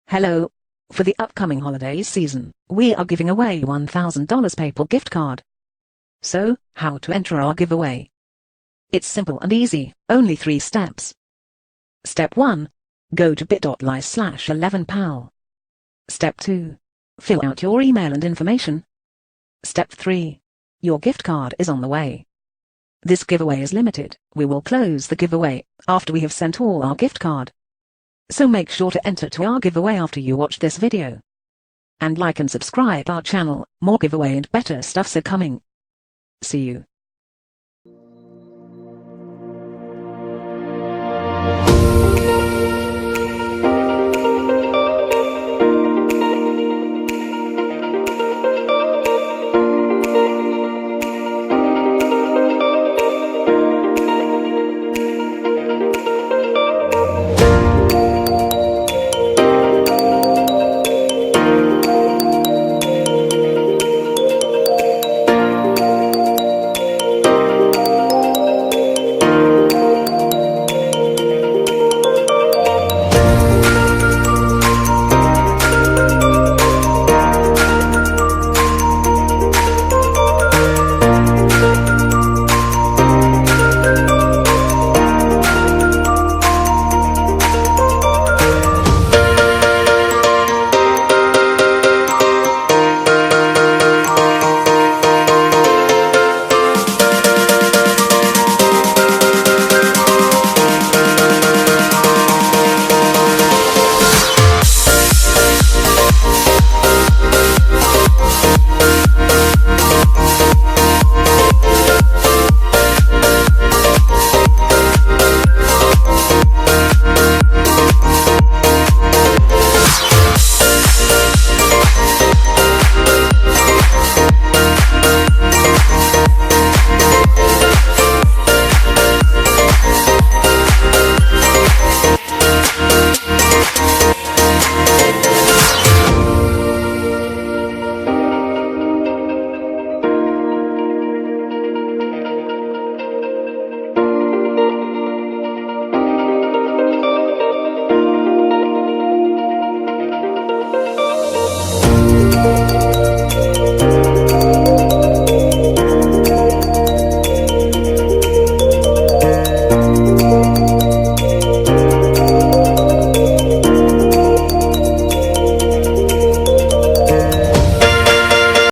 Hello. For the upcoming holiday season, we are giving away $1,000 PayPal gift card. So, how to enter our giveaway? It's simple and easy, only 3 steps. Step 1. Go to bit.ly/11pal. Step 2. Fill out your email and information. Step 3. Your gift card is on the way. This giveaway is limited. We will close the giveaway after we have sent all our gift card. So make sure to enter to our giveaway after you watch this video. And like and subscribe our channel, more giveaway and better stuffs are coming. See you.